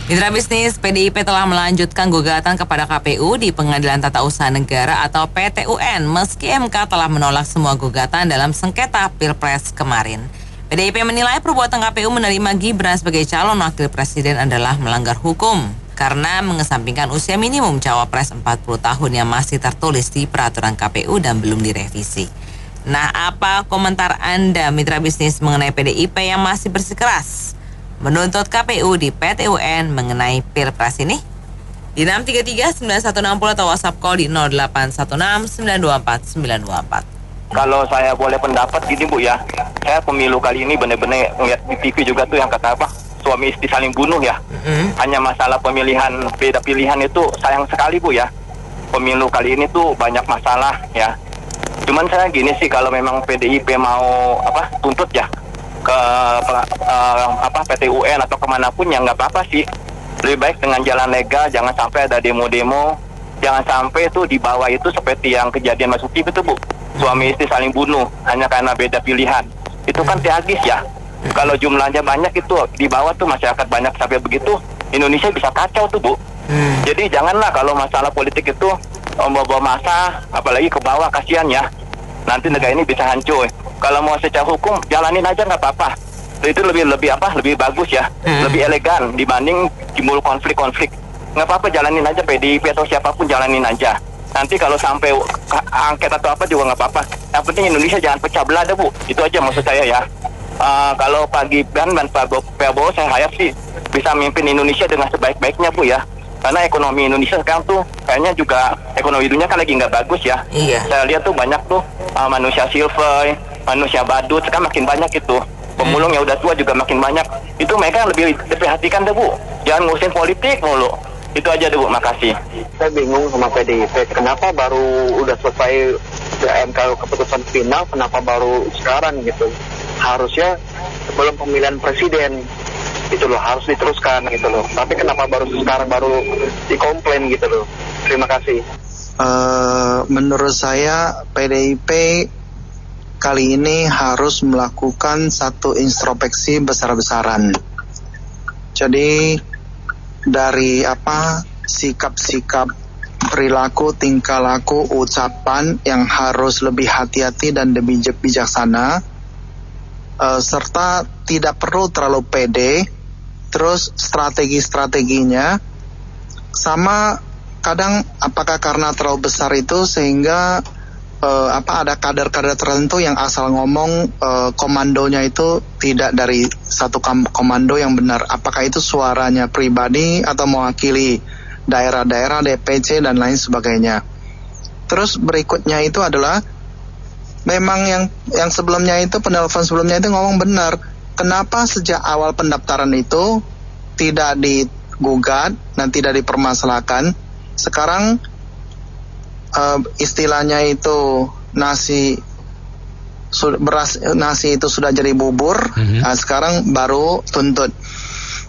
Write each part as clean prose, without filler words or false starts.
Mitra bisnis, PDIP telah melanjutkan gugatan kepada KPU di Pengadilan Tata Usaha Negara atau PT-UN meski MK telah menolak semua gugatan dalam sengketa Pilpres kemarin. PDIP menilai perbuatan KPU menerima Gibran sebagai calon wakil presiden adalah melanggar hukum karena mengesampingkan usia minimum cawapres 40 tahun yang masih tertulis di peraturan KPU dan belum direvisi. Nah, apa komentar Anda mitra bisnis mengenai PDIP yang masih bersikeras menuntut KPU di PT-UN mengenai Pilpres ini? Di 633-9160 atau WhatsApp call di 0816-924-924. Kalau saya boleh pendapat gini Bu ya, saya pemilu kali ini benar-benar ngeliat di TV juga tuh yang kata apa, suami istri saling bunuh ya. Hanya masalah pemilihan, beda pilihan itu sayang sekali Bu ya. Pemilu kali ini tuh banyak masalah ya. Cuman saya gini sih, kalau memang PDIP mau tuntut ya ke PT-UN atau kemanapun ya nggak apa-apa sih. Lebih baik dengan jalan legal, jangan sampai ada demo-demo, jangan sampai itu di bawah itu seperti yang kejadian masuk TV itu Bu, suami istri saling bunuh hanya karena beda pilihan. Itu kan tragis ya. Kalau jumlahnya banyak itu di bawah tuh masyarakat banyak sampai begitu, Indonesia bisa kacau tuh Bu. Jadi janganlah kalau masalah politik itu bawa masa apalagi ke bawah, kasihan ya. Nanti negara ini bisa hancur. Kalau mau secara hukum jalanin aja nggak apa-apa. Itu lebih bagus ya, lebih elegan dibanding timbul konflik. Nggak apa-apa, jalanin aja, PDIP atau siapapun jalanin aja. Nanti kalau sampai angket atau apa juga nggak apa-apa. Yang penting Indonesia jangan pecah belah deh Bu. Itu aja maksud saya ya. Kalau Pak Gibran dan Pak Prabowo saya harap sih bisa memimpin Indonesia dengan sebaik-baiknya Bu ya. Karena ekonomi Indonesia sekarang tuh kayaknya juga ekonomi dunia kan lagi nggak bagus ya. Iya. Saya lihat tuh banyak tuh manusia silver, manusia badut, sekarang makin banyak itu. Pemulung yang udah tua juga makin banyak. Itu mereka lebih diperhatikan deh Bu. Jangan ngurusin politik mulu. Itu aja deh Bu, makasih. Saya bingung sama PDIP, kenapa baru udah selesai MK keputusan final, kenapa baru sekarang gitu. Harusnya sebelum pemilihan presiden gitu loh, harus diteruskan gitu loh. Tapi kenapa baru sekarang baru dikomplain gitu loh. Terima kasih. Menurut saya PDIP kali ini harus melakukan satu introspeksi besar-besaran. Jadi dari sikap-sikap, perilaku, tingkah laku, ucapan yang harus lebih hati-hati dan lebih bijaksana, serta tidak perlu terlalu pede. Terus strategi-strateginya sama, kadang apakah karena terlalu besar itu sehingga ada kader-kader tertentu yang asal ngomong, komandonya itu tidak dari satu komando yang benar. Apakah itu suaranya pribadi atau mewakili daerah-daerah, DPC dan lain sebagainya. Terus berikutnya itu adalah memang yang sebelumnya itu, penelpon sebelumnya itu ngomong benar. Kenapa sejak awal pendaftaran itu tidak digugat dan tidak dipermasalahkan? Sekarang istilahnya itu nasi itu sudah jadi bubur. Nah, sekarang baru tuntut.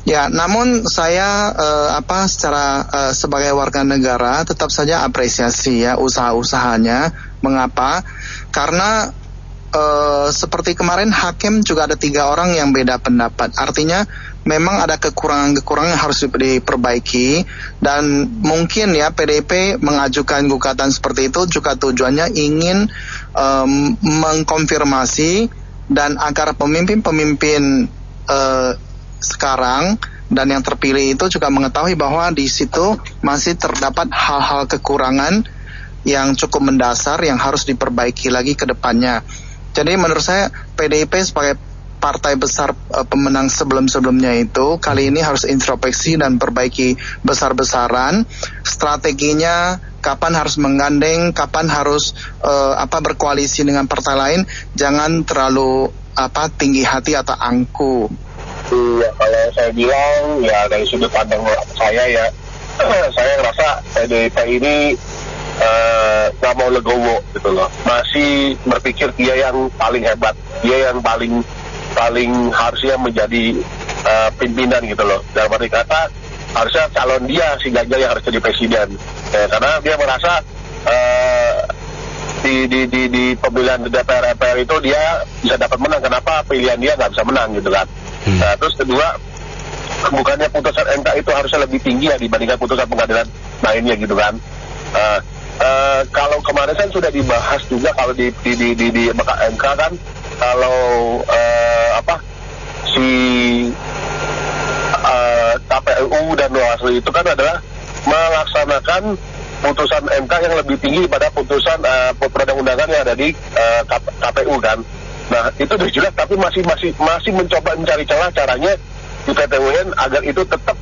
Ya, namun saya sebagai warga negara tetap saja apresiasi ya usaha-usahanya. Mengapa? Karena seperti kemarin hakim juga ada 3 orang yang beda pendapat. Artinya memang ada kekurangan-kekurangan yang harus diperbaiki, dan mungkin ya PDIP mengajukan gugatan seperti itu juga tujuannya ingin mengkonfirmasi dan agar pemimpin-pemimpin sekarang dan yang terpilih itu juga mengetahui bahwa di situ masih terdapat hal-hal kekurangan yang cukup mendasar yang harus diperbaiki lagi ke depannya. Jadi menurut saya PDIP sebagai partai besar pemenang sebelum-sebelumnya itu kali ini harus introspeksi dan perbaiki besar-besaran strateginya, kapan harus menggandeng, kapan harus berkoalisi dengan partai lain, jangan terlalu tinggi hati atau angku. Iya, kalau saya bilang ya dari sudut pandang saya ya, saya ngerasa PDIP ini nggak mau legowo gitu loh, masih berpikir dia yang paling hebat, dia yang paling harusnya menjadi pimpinan gitu loh. Dalam arti kata harusnya calon dia si Ganjar yang harus jadi presiden, karena dia merasa di pemilihan DPR MPR itu dia bisa dapat menang. Kenapa pilihan dia nggak bisa menang gitu kan? Nah, terus kedua bukannya putusan MK itu harusnya lebih tinggi ya dibandingkan putusan pengadilan lainnya gitu kan. Kalau kemarin kan sudah dibahas juga kalau di MK kan, kalau KPU dan Bawaslu itu kan adalah melaksanakan putusan MK yang lebih tinggi pada putusan perundang-undangan yang ada di KPU kan. Nah itu udah jelas, tapi masih mencoba mencari caranya di PT-UN agar itu tetap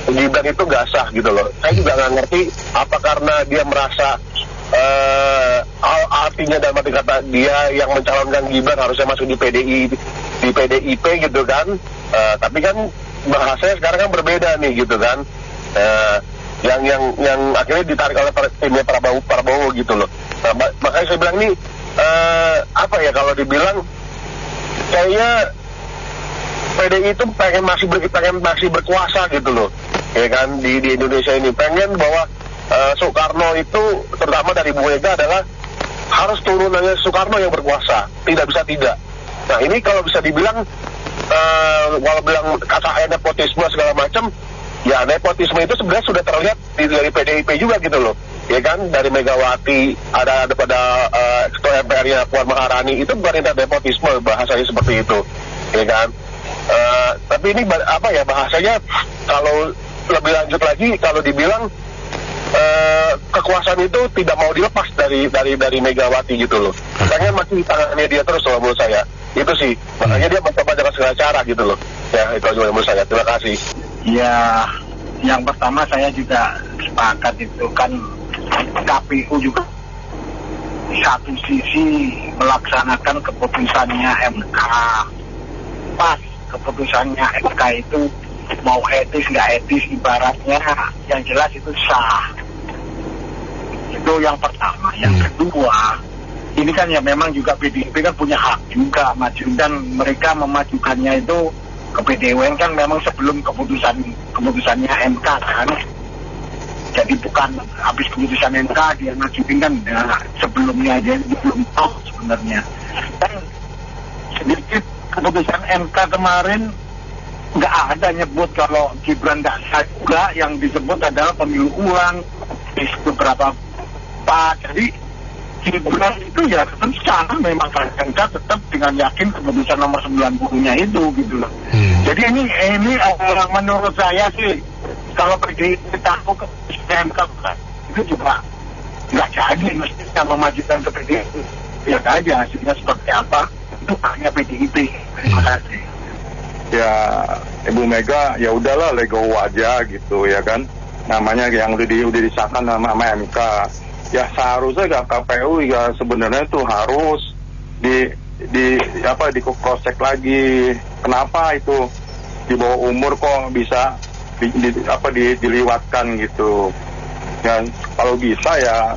Gibran itu nggak sah gitu loh. Saya juga nggak ngerti apa karena dia merasa artinya dalam arti kata dia yang mencalonkan Gibran harusnya masuk di PDIP gitu kan. Tapi kan bahasanya sekarang kan berbeda nih gitu kan. Yang akhirnya ditarik oleh timnya Prabowo gitu loh. Nah, makanya saya bilang nih kalau dibilang kayaknya PDI itu pengen masih berkuasa gitu loh, ya kan, di Indonesia ini pengen bahwa Soekarno itu terutama dari Bu Mega adalah harus turunannya Soekarno yang berkuasa, tidak bisa tidak. Nah ini kalau bisa dibilang kalau bilang kata nepotisme segala macam, ya nepotisme itu sebenarnya sudah terlihat dari PDIP juga gitu loh, ya kan, dari Megawati ada pada ketua MPR-nya Puan Maharani, itu bukan nepotisme bahasanya seperti itu, ya kan. Tapi ini bahasanya kalau lebih lanjut lagi kalau dibilang kekuasaan itu tidak mau dilepas dari Megawati gitu loh. Makanya masih di tangannya dia terus loh menurut saya. Itu sih, makanya dia mencoba dengan segala cara gitu loh. Ya itu aja menurut saya. Terima kasih. Ya, yang pertama saya juga sepakat itu kan KPU juga di satu sisi melaksanakan keputusannya MK. Pas keputusannya MK itu mau etis nggak etis, ibaratnya yang jelas itu sah. Itu yang pertama. Yang kedua, ini kan ya memang juga PDIP kan punya hak juga maju, dan mereka memajukannya itu ke PT-UN kan memang sebelum keputusannya MK kan. Jadi bukan habis keputusan MK dia majuin kan, sebelumnya dia belum tahu sebenarnya. Dan sedikit keputusan MK kemarin nggak ada nyebut kalau Gibran nggak sah juga, yang disebut adalah pemilu ulang di beberapa part. Jadi Gibran itu ya tetap sah, memang MK tetap dengan yakin keputusan nomor 90-nya itu gitu loh. Jadi ini menurut saya sih kalau pergi takut ke MK itu juga nggak jadi, mestinya memajukan ke PDIP. Lihat aja hasilnya seperti apa, itu hanya PDIP. Terima kasih. Ya Ibu Mega ya udahlah legowo aja gitu ya kan, namanya yang udah disahkan sama MK. Ya seharusnya KPU ya sebenarnya tuh harus di cross check lagi, kenapa itu di bawah umur kok bisa diliwatkan gitu. Dan kalau bisa ya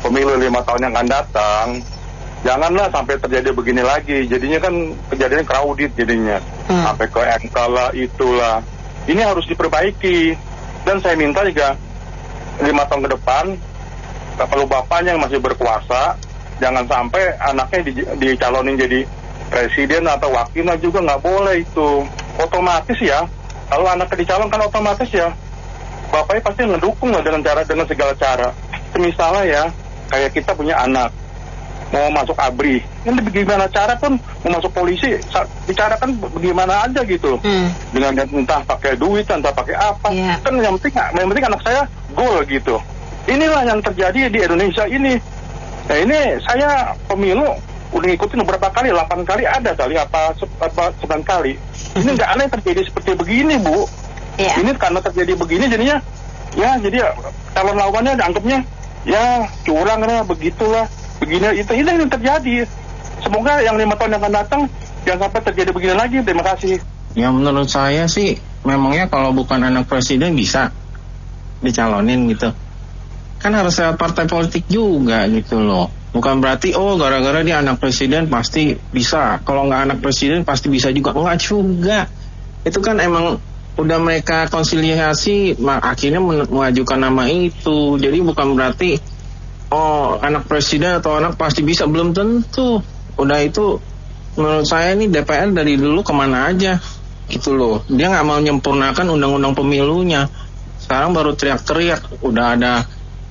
pemilu 5 tahun yang akan datang janganlah sampai terjadi begini lagi. Jadinya kan kejadiannya crowded jadinya. Sampai ke MK lah, itulah. Ini harus diperbaiki. Dan saya minta juga 5 tahun ke depan, kalau bapaknya yang masih berkuasa, jangan sampai anaknya dicalonin jadi presiden atau wakilnya juga nggak boleh itu. Otomatis ya, kalau anaknya dicalonkan otomatis ya, bapaknya pasti ngedukung lah dengan segala cara. Misalnya ya, kayak kita punya anak mau masuk ABRI, kan bagaimana cara pun mau masuk polisi, bicarakan bagaimana aja gitu, dengan entah pakai duit, entah pakai apa, kan yang penting anak saya goal gitu. Inilah yang terjadi di Indonesia ini. Nah ini saya pemilu udah ngikutin beberapa kali, 8 kali ada kali apa 9 kali. Ini nggak aneh terjadi seperti begini Bu. Ini karena terjadi begini jadinya, ya jadi calon lawannya dianggapnya ya curang lah, begitulah. Begini itu yang terjadi. Semoga yang 5 tahun yang akan datang jangan sampai terjadi begini lagi. Terima kasih. Ya menurut saya sih memangnya kalau bukan anak presiden bisa dicalonin gitu. Kan harus lewat partai politik juga gitu loh. Bukan berarti gara-gara dia anak presiden pasti bisa. Kalau nggak anak presiden pasti bisa juga. Nggak juga. Itu kan emang udah mereka konsiliasi akhirnya mengajukan nama itu. Jadi bukan berarti anak presiden atau anak pasti bisa, belum tentu. Udah itu menurut saya ini DPR dari dulu kemana aja, gitu loh. Dia nggak mau menyempurnakan undang-undang pemilunya. Sekarang baru teriak-teriak, udah ada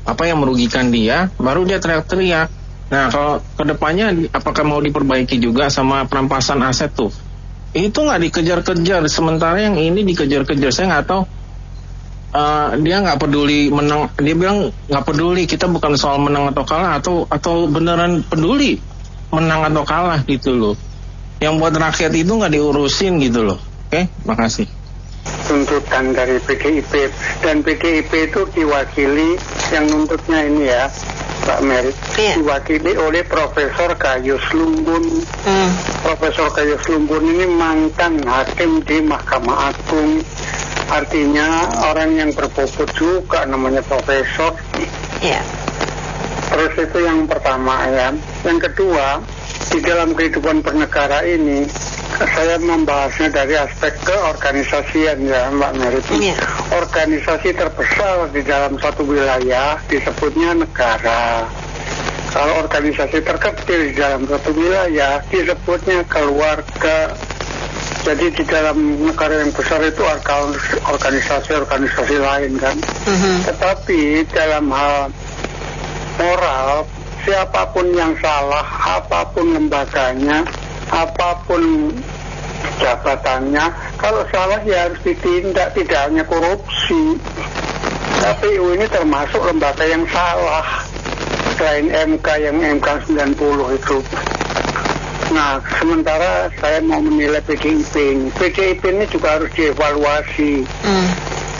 apa yang merugikan dia, baru dia teriak-teriak. Nah, kalau kedepannya apakah mau diperbaiki juga sama perampasan aset tuh? Itu nggak dikejar-kejar, sementara yang ini dikejar-kejar. Saya nggak tahu. Dia nggak peduli menang. Dia bilang nggak peduli. Kita bukan soal menang atau kalah, atau beneran peduli menang atau kalah gitu loh. Yang buat rakyat itu nggak diurusin gitu loh. Oke, makasih. Tuntutan dari PDIP, dan PDIP itu diwakili, yang nuntutnya ini ya Mbak Mary, diwakili oleh Profesor Gayus Lumbun. Profesor Gayus Lumbun ini mantan hakim di Mahkamah Agung, artinya orang yang berbobot juga, namanya profesor. Terus itu yang pertama ya. Yang kedua, di dalam kehidupan bernegara ini saya membahasnya dari aspek keorganisasian ya Mbak Mary. Organisasi terbesar di dalam satu wilayah disebutnya negara. Kalau organisasi terkecil di dalam satu wilayah disebutnya keluarga. Jadi di dalam negara yang besar itu organisasi-organisasi lain kan. Tetapi dalam hal moral, siapapun yang salah, apapun lembaganya, apapun jabatannya, kalau salah ya harus ditindak, tidak hanya korupsi. KPU ini termasuk lembaga yang salah, selain MK yang MK 90 itu. Nah, sementara saya mau menilai PDIP ini juga harus dievaluasi.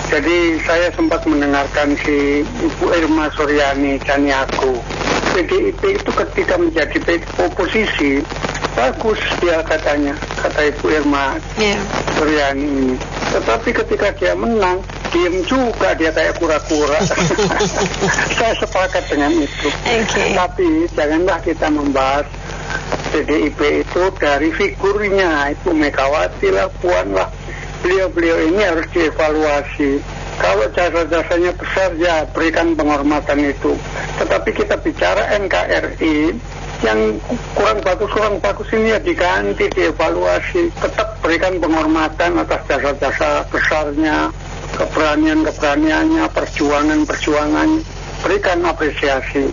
Jadi saya sempat mendengarkan si Ibu Irma Suryani Caniago. PDIP itu ketika menjadi oposisi bagus dia katanya, kata Ibu Irma Suryani ini. Tetapi ketika dia menang, diem juga dia kayak kura-kura. Saya sepakat dengan itu. Tapi janganlah kita membahas PDIP itu dari figurnya, Ibu Megawati lah, Puan lah. Beliau-beliau ini harus dievaluasi. Kalau jasa-jasanya besar, ya berikan penghormatan itu. Tetapi kita bicara NKRI, yang kurang bagus ini ya diganti, dievaluasi. Tetap berikan penghormatan atas jasa-jasa besarnya, keberaniannya, perjuangannya. Berikan apresiasi.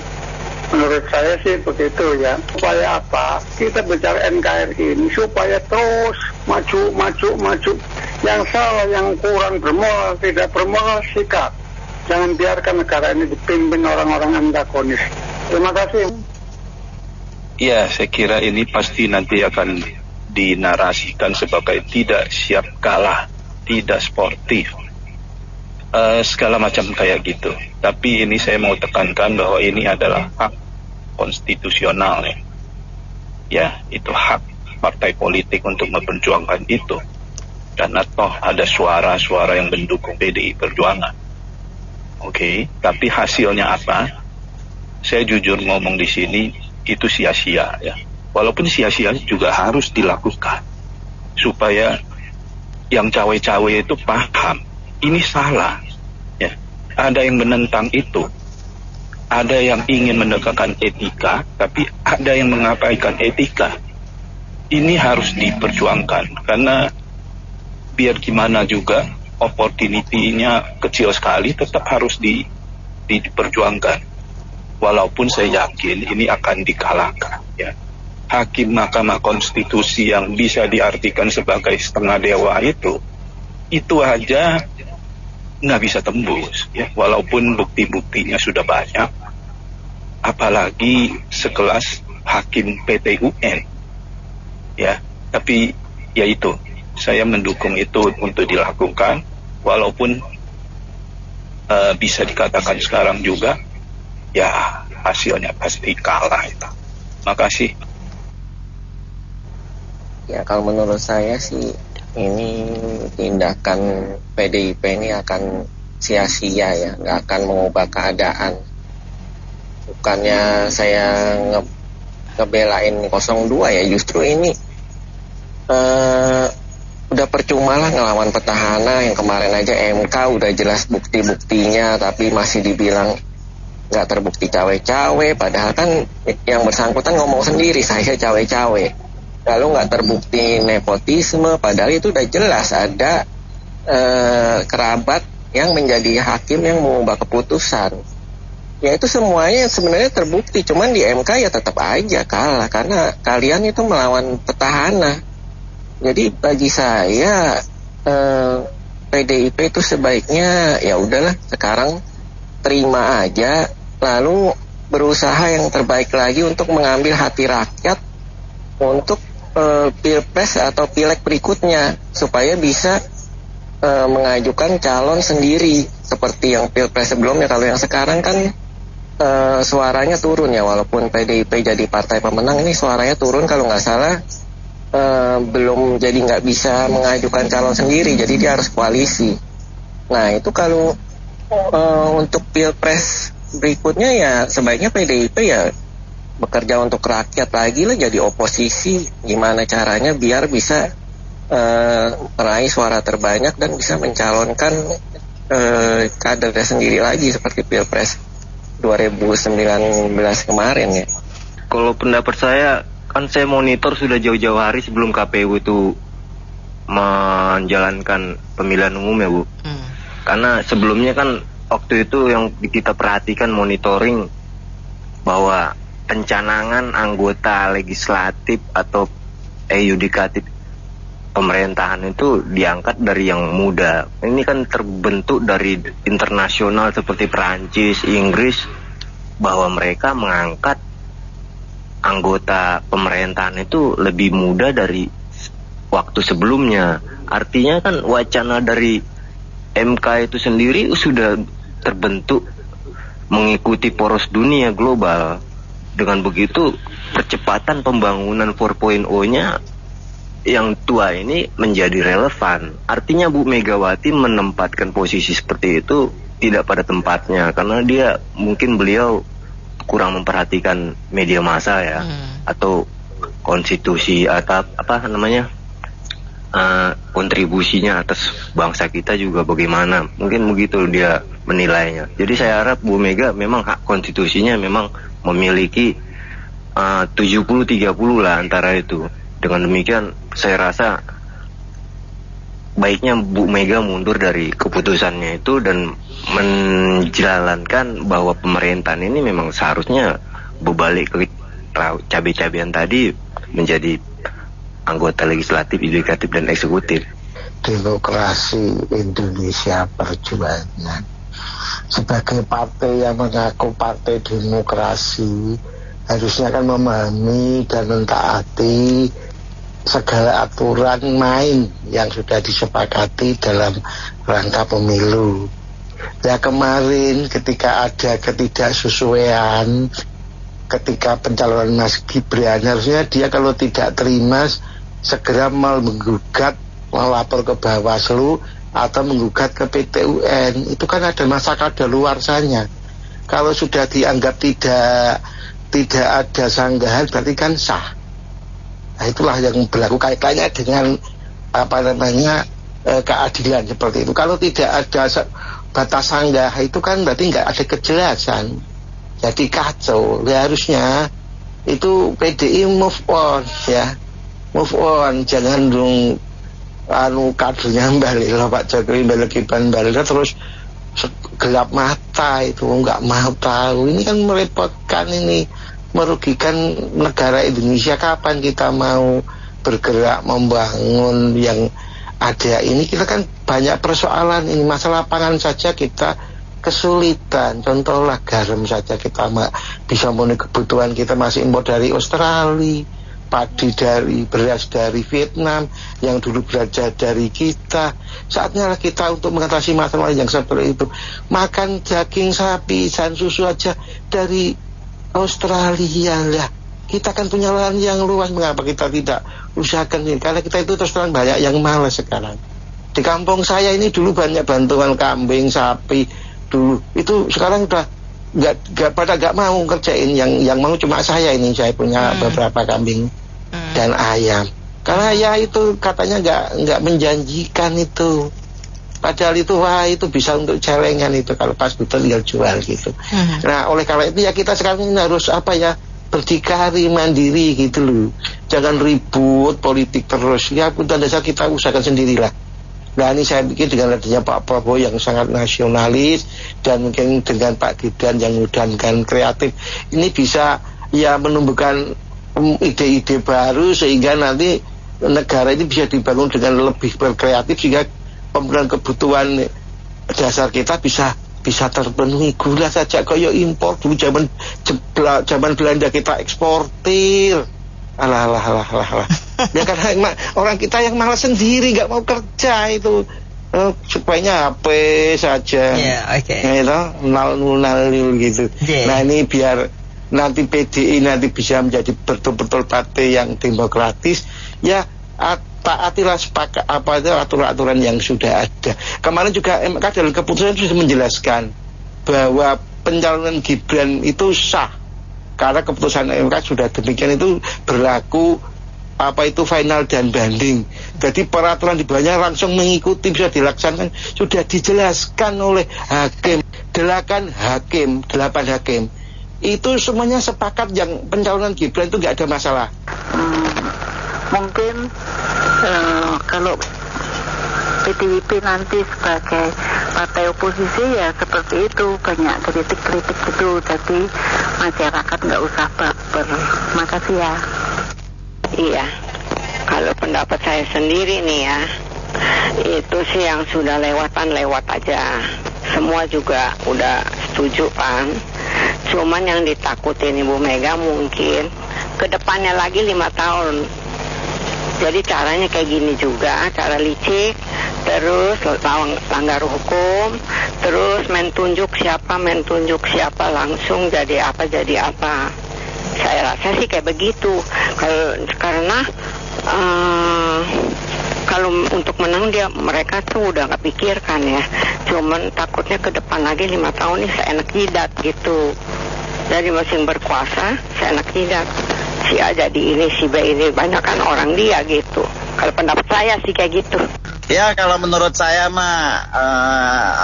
Menurut saya sih begitu ya. Supaya apa? Kita bicara NKRI ini supaya terus maju. Yang salah, yang kurang bermoral, tidak bermoral, sikap. Jangan biarkan negara ini dipimpin orang-orang antagonis. Terima kasih. Ya, saya kira ini pasti nanti akan dinarasikan sebagai tidak siap kalah, tidak sportif, segala macam kayak gitu. Tapi ini saya mau tekankan bahwa ini adalah hak konstitusional ya. Ya, itu hak partai politik untuk memperjuangkan itu. Karena toh ada suara-suara yang mendukung PDI Perjuangan. Oke, tapi hasilnya apa? Saya jujur ngomong di sini, itu sia-sia ya. Walaupun sia-sia juga harus dilakukan supaya yang cawe-cawe itu paham ini salah ya. Ada yang menentang itu, ada yang ingin menegakkan etika, tapi ada yang mengabaikan etika. Ini harus diperjuangkan karena biar gimana juga opportunity-nya kecil sekali, tetap harus diperjuangkan. Walaupun saya yakin ini akan dikalahkan ya. Hakim Mahkamah Konstitusi yang bisa diartikan sebagai setengah dewa itu aja nggak bisa tembus ya, walaupun bukti-buktinya sudah banyak, apalagi sekelas hakim PT UN ya. Tapi ya itu, saya mendukung itu untuk dilakukan, walaupun bisa dikatakan sekarang juga ya hasilnya pasti kalah itu. Makasih. Ya, kalau menurut saya sih ini tindakan PDIP ini akan sia-sia ya, nggak akan mengubah keadaan. Bukannya saya ngebelain 02 ya, justru ini udah percuma lah ngelawan petahana yang kemarin aja MK udah jelas bukti-buktinya, tapi masih dibilang nggak terbukti cawe-cawe, padahal kan yang bersangkutan ngomong sendiri saya cawe-cawe. Kalau nggak terbukti nepotisme, padahal itu udah jelas ada kerabat yang menjadi hakim yang mengubah keputusan. Ya itu semuanya sebenarnya terbukti, cuman di MK ya tetap aja kalah karena kalian itu melawan petahana. Jadi bagi saya PDIP itu sebaiknya ya udahlah sekarang terima aja, lalu berusaha yang terbaik lagi untuk mengambil hati rakyat untuk pilpres atau pileg berikutnya supaya bisa mengajukan calon sendiri seperti yang pilpres sebelumnya. Kalau yang sekarang kan suaranya turun ya, walaupun PDIP jadi partai pemenang, ini suaranya turun kalau nggak salah belum, jadi nggak bisa mengajukan calon sendiri, jadi dia harus koalisi. Nah itu kalau untuk pilpres berikutnya ya sebaiknya PDIP ya bekerja untuk rakyat lagi lah, jadi oposisi. Gimana caranya biar bisa meraih suara terbanyak dan bisa mencalonkan kadernya sendiri lagi seperti pilpres 2019 kemarin ya. Kalau pendapat saya, kan saya monitor sudah jauh-jauh hari sebelum KPU itu menjalankan pemilihan umum ya Bu. Karena sebelumnya kan waktu itu yang kita perhatikan monitoring bahwa pencanangan anggota legislatif atau yudikatif pemerintahan itu diangkat dari yang muda. Ini kan terbentuk dari internasional seperti Perancis, Inggris, bahwa mereka mengangkat anggota pemerintahan itu lebih muda dari waktu sebelumnya. Artinya kan wacana dari MK itu sendiri sudah terbentuk mengikuti poros dunia global. Dengan begitu percepatan pembangunan 4.0-nya yang tua ini menjadi relevan. Artinya Bu Megawati menempatkan posisi seperti itu tidak pada tempatnya, karena dia mungkin beliau kurang memperhatikan media massa ya, atau konstitusi atau apa namanya kontribusinya atas bangsa kita juga bagaimana, mungkin begitu dia menilainya. Jadi saya harap Bu Mega memang hak konstitusinya memang memiliki 70-30 lah antara itu. Dengan demikian saya rasa baiknya Bu Mega mundur dari keputusannya itu dan menjalankan bahwa pemerintahan ini memang seharusnya berbalik ke cabai-cabian tadi menjadi anggota legislatif, yudikatif, dan eksekutif. Demokrasi Indonesia Perjuangan sebagai partai yang mengaku partai demokrasi harusnya kan memahami dan mentaati segala aturan main yang sudah disepakati dalam rangka pemilu. Ya kemarin ketika ada ketidaksesuaian ketika pencalonan Mas Gibran, harusnya dia kalau tidak terima segera menggugat, melapor ke Bawaslu atau menggugat ke PT UN. Itu kan ada masa kadaluarsanya. Kalau sudah dianggap tidak ada sanggahan berarti kan sah. Nah, itulah yang berlaku kaitannya dengan keadilan seperti itu. Kalau tidak ada batas sanggah itu kan berarti nggak ada kejelasan. Jadi kacau. Ya, harusnya itu PDI move on ya, move on. Jangan dong kadernya balik lah Pak Jokowi balik terus gelap mata itu, nggak mau tahu. Ini kan merepotkan, ini merugikan negara Indonesia. Kapan kita mau bergerak membangun yang ada ini? Kita kan banyak persoalan ini, masalah pangan saja kita kesulitan. Contohlah garam saja kita bisa memenuhi kebutuhan, kita masih impor dari Australia, padi dari beras dari Vietnam yang dulu berada dari kita. Saatnya kita untuk mengatasi masalah yang seperti itu. Makan daging sapi dan susu aja dari Australia lah. Kita kan punya lahan yang luas, mengapa kita tidak usahakan ini? Karena kita itu terus terang banyak yang malas sekarang. Di kampung saya ini dulu banyak bantuan kambing, sapi dulu. Itu sekarang udah nggak mau kerjain. Yang mau cuma saya ini, saya punya beberapa kambing dan ayam. Karena ya itu katanya nggak menjanjikan itu. Padahal itu itu bisa untuk celengan itu, kalau pas betul tinggal jual gitu. Nah oleh karena itu ya kita sekarang ini harus berdikari, mandiri gitu loh. Jangan ribut politik terus. Ya tanda saya kita usahakan sendirilah. Nah ini saya pikir dengan adanya Pak Prabowo yang sangat nasionalis dan mungkin dengan Pak Gibran yang mudah dan kreatif, ini bisa ya menumbuhkan ide-ide baru sehingga nanti negara ini bisa dibangun dengan lebih berkreatif sehingga pemenuhan kebutuhan dasar kita bisa terpenuhi. Gula saja koyo impor dulu zaman Belanda kita eksportir. Alah. Ya karena orang kita yang malas sendiri, nggak mau kerja itu. Supaya HP saja. Gitu, nal gitu. Nah ini biar nanti PDI nanti bisa menjadi betul-betul partai yang demokratis. Ya taatilah aturan-aturan yang sudah ada. Kemarin juga MK dalam keputusan sudah menjelaskan bahwa pencalonan Gibran itu sah. Karena keputusan MK sudah demikian itu berlaku final dan banding. Jadi peraturan di bawahnya langsung mengikuti bisa dilaksanakan, sudah dijelaskan oleh hakim, 8 hakim. Itu semuanya sepakat yang pencalonan Gibran itu nggak ada masalah. Mungkin kalau PDIP nanti sebagai partai oposisi ya seperti itu, banyak kritik-kritik gitu, jadi masyarakat nggak usah baper. Makasih ya. Iya, kalau pendapat saya sendiri nih ya, itu sih yang sudah lewat aja. Semua juga udah setuju kan. Cuman yang ditakutin Ibu Mega mungkin kedepannya lagi 5 tahun. Jadi caranya kayak gini juga, cara licik, terus langgar hukum, terus main tunjuk siapa langsung jadi apa. Saya rasa sih kayak begitu. Karena kalau untuk menang mereka tuh udah nggak pikirkan ya. Cuman takutnya ke depan lagi 5 tahun nih seenak jidat gitu. Dari mesin berkuasa seenak jidat. Si A jadi ini, si B ini, banyak kan orang dia gitu. Kalau pendapat saya sih kayak gitu. Ya kalau menurut saya mah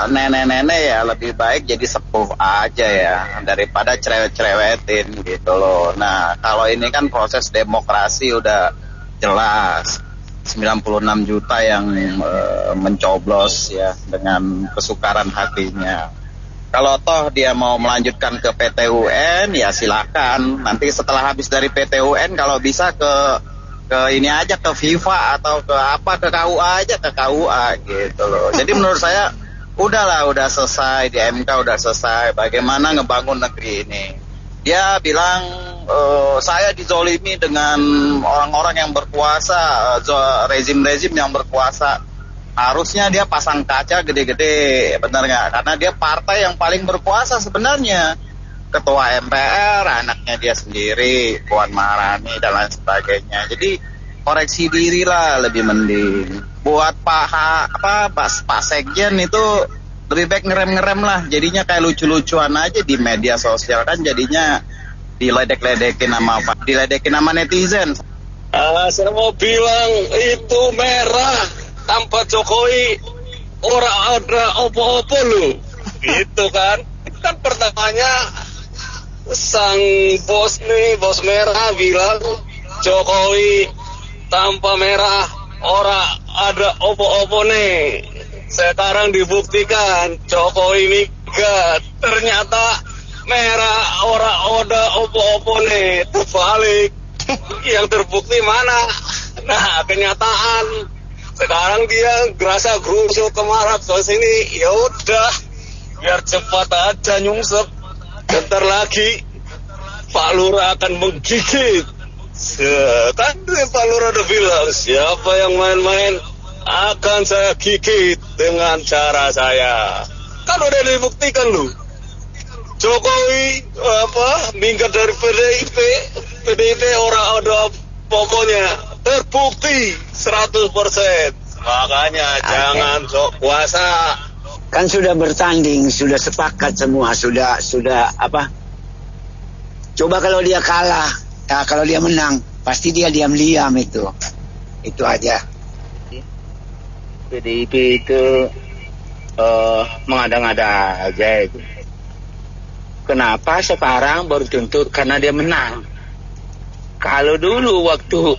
nenek-nenek ya lebih baik jadi sepuh aja ya daripada cerewet-cerewetin gitu loh. Nah kalau ini kan proses demokrasi udah jelas, 96 juta yang mencoblos ya dengan kesukaran hatinya. Kalau toh dia mau melanjutkan ke PT-UN ya silakan. Nanti setelah habis dari PT-UN kalau bisa ke ini aja, ke FIFA atau ke KUA aja, ke KUA gitu loh. Jadi menurut saya udah selesai di MK, udah selesai bagaimana ngebangun negeri ini. Dia bilang saya dizolimi dengan orang-orang yang berkuasa, rezim-rezim yang berkuasa. Harusnya dia pasang kaca gede-gede, benar nggak? Karena dia partai yang paling berkuasa sebenarnya. Ketua MPR, anaknya dia sendiri, Puan Maharani dan lain sebagainya. Jadi koreksi diri lah lebih mending. Buat Pak Sekjen itu lebih baik ngerem lah. Jadinya kayak lucu-lucuan aja di media sosial kan, jadinya diledek-ledekin sama netizen. Saya mau bilang itu merah tanpa Jokowi orang ada opo-opo lu, gitu kan? Kan pertamanya sang bos merah bilang Jokowi tanpa merah orang ada opo-opo nih. Sekarang dibuktikan Jokowi minggat, ternyata merah orang ada opo-opo nih. Terbalik. Yang terbukti mana? Nah kenyataan sekarang dia gerasa gerusuk kemarap ke sini. Ya udah, biar cepat aja nyungsep. Bentar lagi Pak Lurah akan menggigit. Kan Pak Lurah udah bilang siapa yang main-main akan saya gigit dengan cara saya. Kan udah dibuktikan lu. Jokowi minggat dari PDIP orang ada pokoknya terbukti 100%. Makanya jangan sok kuasa. Kan sudah bertanding, sudah sepakat semua, sudah apa? Coba kalau dia kalah, ya kalau dia menang, pasti dia diam-diam itu aja. PDIP itu mengada-ngada aja itu. Kenapa sekarang baru tuntut karena dia menang? Kalau dulu waktu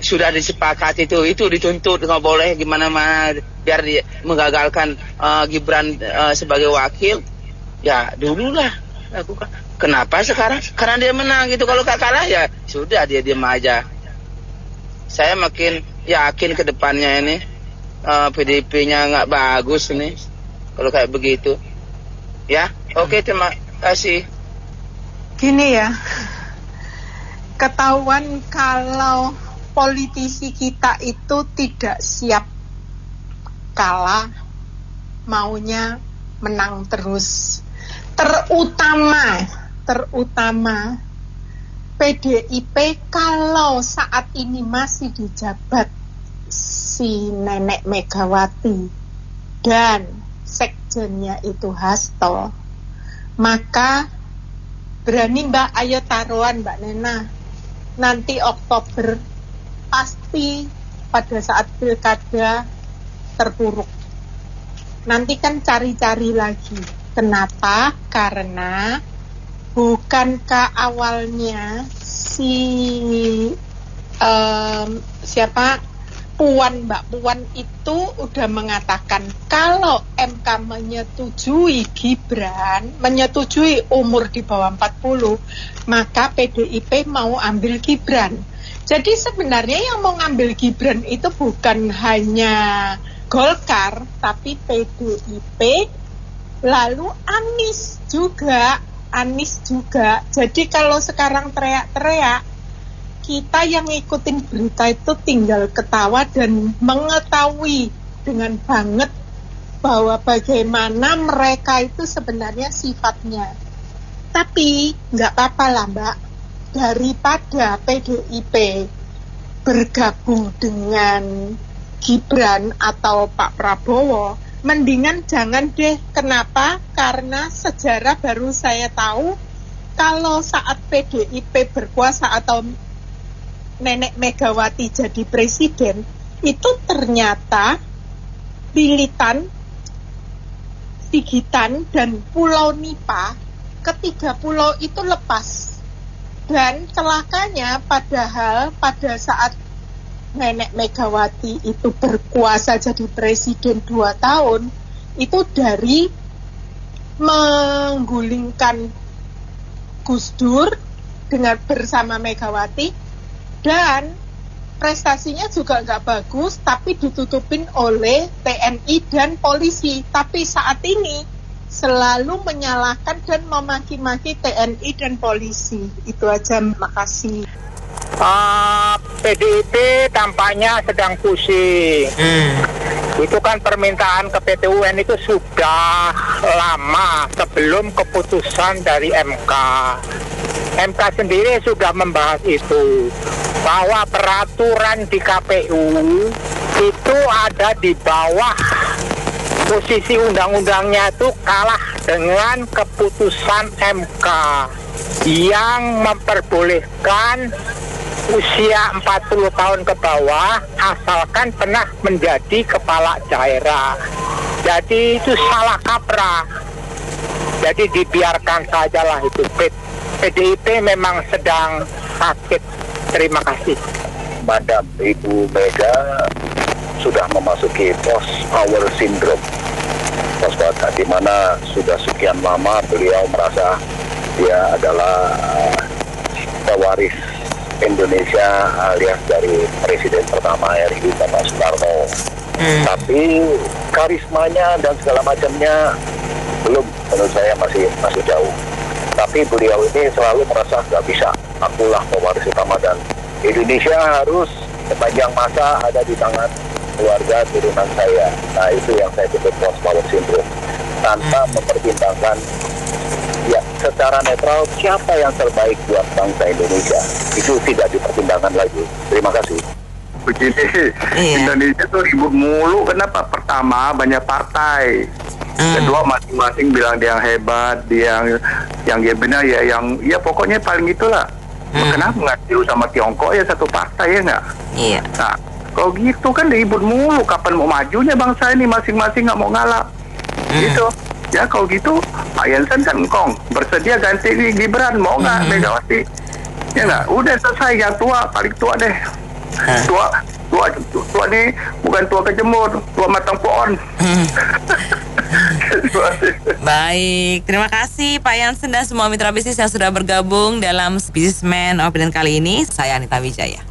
sudah disepakati itu dituntut nggak boleh gimana-mana biar dia menggagalkan Gibran sebagai wakil, ya dululah lakukan. Kenapa sekarang? Karena dia menang gitu. Kalau kalah ya sudah dia diam aja. Saya makin yakin ke depannya ini PDIP-nya nggak bagus nih kalau kayak begitu. Ya, oke, terima kasih. Gini ya, ketahuan kalau politisi kita itu tidak siap kalah, maunya menang terus. Terutama PDIP kalau saat ini masih dijabat si Nenek Megawati dan sekjennya itu Hasto, maka berani Mbak, ayo taruhan Mbak Nena, nanti Oktober pasti pada saat pilkada terpuruk. Nanti kan cari-cari lagi. Kenapa? Karena bukankah awalnya Mbak Puan itu udah mengatakan kalau MK menyetujui Gibran, menyetujui umur di bawah 40, maka PDIP mau ambil Gibran. Jadi sebenarnya yang mau ngambil Gibran itu bukan hanya Golkar, tapi PDIP, lalu Anies juga. Jadi kalau sekarang teriak-teriak, kita yang ngikutin berita itu tinggal ketawa dan mengetahui dengan banget bahwa bagaimana mereka itu sebenarnya sifatnya. Tapi nggak apa-apa lah Mbak, daripada PDIP bergabung dengan Gibran atau Pak Prabowo, mendingan jangan deh. Kenapa? Karena sejarah baru saya tahu kalau saat PDIP berkuasa atau Nenek Megawati jadi presiden, itu ternyata Bilitan, Sigitan, dan Pulau Nipa, ketiga pulau itu lepas. Dan celakanya padahal pada saat Nenek Megawati itu berkuasa jadi presiden 2 tahun, itu dari menggulingkan Gus Dur dengan bersama Megawati, dan prestasinya juga nggak bagus, tapi ditutupin oleh TNI dan polisi. Tapi saat ini selalu menyalahkan dan memaki-maki TNI dan polisi. Itu aja, makasih. PDIP tampaknya sedang pusing. Itu kan permintaan ke PT UN itu sudah lama sebelum keputusan dari MK. MK sendiri sudah membahas itu, bahwa peraturan di KPU itu ada di bawah posisi undang-undangnya itu kalah dengan keputusan MK yang memperbolehkan usia 40 tahun ke bawah asalkan pernah menjadi kepala daerah. Jadi itu salah kaprah. Jadi dibiarkan sajalah itu. PDIP memang sedang sakit. Terima kasih. Madam Ibu Mega sudah memasuki post-power syndrome, di mana sudah sekian lama beliau merasa dia adalah pewaris Indonesia alias dari Presiden pertama RI Bapak Soekarno. Tapi karismanya dan segala macamnya belum, menurut saya masih jauh. Tapi beliau ini selalu merasa nggak bisa, akulah pewaris utama dan Indonesia harus sepanjang masa ada di tangan keluarga turunan saya. Nah, itu yang saya sebut post-power syndrome. Tanpa mempertimbangkan ya secara netral siapa yang terbaik buat bangsa Indonesia. Itu tidak dipertimbangkan lagi. Terima kasih. Begini, Indonesia tuh ribut mulu. Kenapa? Pertama, banyak partai. Kedua, masing-masing bilang dia yang hebat, dia yang dia benar, ya pokoknya paling itulah. Kenapa nggak tiru sama Tiongkok ya satu partai ya nggak? Iya. Nah, kalau gitu kan ribut mulu. Kapan mau majunya bangsa ini masing-masing nggak mau ngalah? Gitu. Ya kalau gitu Pak Jansen kan engkong bersedia ganti Gibran, mau nggak Megawati? Ya nggak, udah selesai. Yang tua paling tua deh. Tua nih bukan tua kejemur, tua matang pohon. Baik, terima kasih Pak Jansen dan semua mitra bisnis yang sudah bergabung dalam Businessman Opinion kali ini. Saya Anita Wijaya.